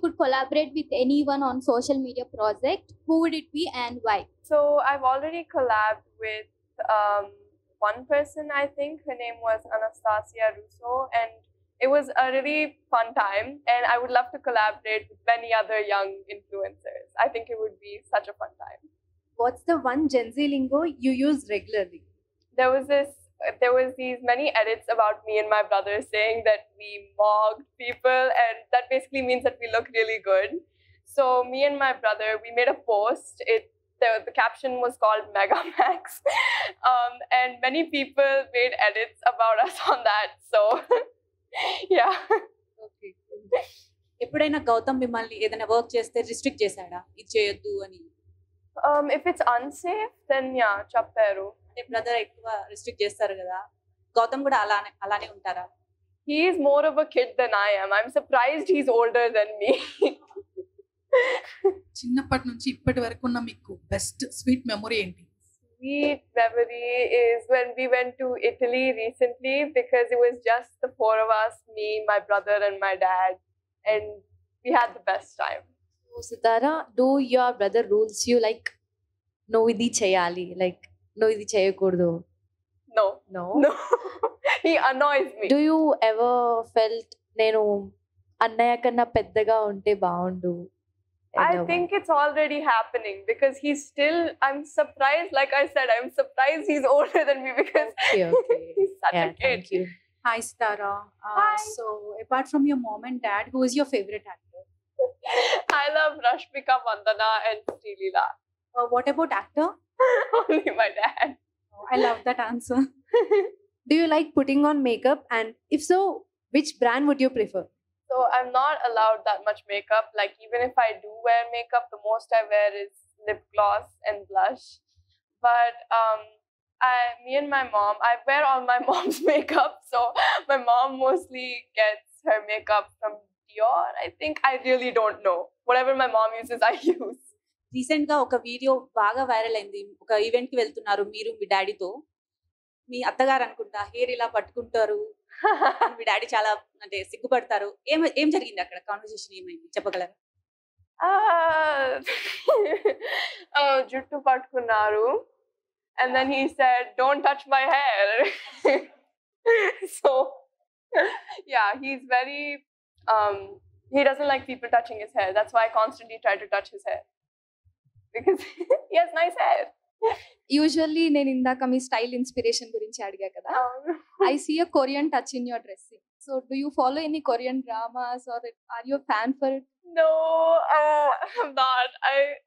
could collaborate with anyone on social media project, who would it be and why? So I've already collabed with one person, I think. Her name was Anastasia Russo, and it was a really fun time. And I would love to collaborate with many other young influencers. I think it would be such a fun time. What's the one Gen Z lingo you use regularly? There was these many edits about me and my brother saying that we mocked people, and that basically means that we look really good. So me and my brother, we made a post. The caption was called Megamax, and many people made edits about us on that. So yeah. Okay ఎప్పుడైనా గౌతమ్ మిమ్మల్ని ఏదైనా work చేస్తే restrict చేశాడా ఇది చేయొద్దు అని If it's unsafe, then yeah, chapperu. అంటే brother ఎక్కువ రిస్ట్రిక్ట్ చేస్తారు కదా గౌతమ్ కూడా అలానే ఉంటారా He is more of a kid than I am. I'm surprised he's older than me. చిన్నప్పటి నుంచి ఇప్పటి వరకు ఉన్న మీకు బెస్ట్ స్వీట్ మెమొరీ ఏంటి Sweet memory is when we went to Italy recently, because it was just the four of us, me, my brother, and my dad, and we had the best time. So, Sitara, do your brother rules you like, no idi cheyali, like, no idi cheyakuddu? No. No? No. He annoys me. Do you ever felt, నేను అన్నయ్య కన్నా పెద్దగా ఉంటే బాగుండు? I think it's already happening, because I'm surprised, like I said, I'm surprised he's older than me, because Okay. he's such Yeah, a kid. thank you. Hi Sitara. Hi. So apart from your mom and dad, who is your favorite actor? I love Rashmika Mandana and Srilila. What about actor? Only my dad. I love that answer. Do you like putting on makeup? And if so, which brand would you prefer? So I'm not allowed that much makeup. Like, even if I do wear makeup, the most I wear is lip gloss and blush. But me and my mom, I wear all my mom's makeup. So my mom mostly gets her makeup from Dior. I think, I really don't know. Whatever my mom uses, I use. Recent గా ఒక video బాగా viral అయింది ఒక event కి వెళ్తున్నారు మీరు మీ డాడీతో మీ అత్తగారు అనుకుంటా హెయిర్ ఇలా పట్టుకుంటారు మీ డాడీ చాలా అంటే సిగ్గుపడతారు ఏం జరిగింది అక్కడ కాన్వర్సేషన్ ఏమైంది చెప్పగలరా Juttu patkunaru. And then he said, "Don't touch my hair." So yeah, he's very he doesn't like people touching his hair. That's why I constantly try to touch his hair, because he has nice hair. Usually నేను ఇందాక మీ style inspiration గురించి అడిగా కదా I see a Korean touch in your dressing so do you follow any Korean dramas or are you fan for it No, I'm not.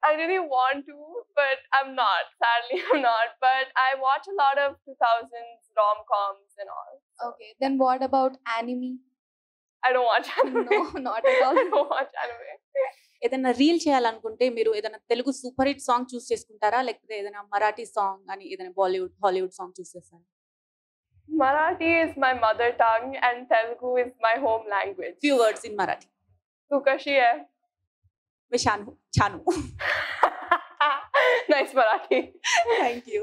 I really want to, but I'm not. Sadly, I'm not. But I watch a lot of 2000s rom-coms and all. Okay then what about anime I don't watch anime. No not at all I don't watch anime. ఏదైనా reel చేయాలనుకుంటే మీరు ఏదైనా Telugu super hit song choose చేసుకుంటారా లేకపోతే ఏదైనా Marathi song అని ఏదైనా Hollywood song చూస్ చేస్తారా Marathi is my mother tongue, and Telugu is my home language. Few words in Marathi Tu kashi hai? मैं छानू Nice Marathi. Thank you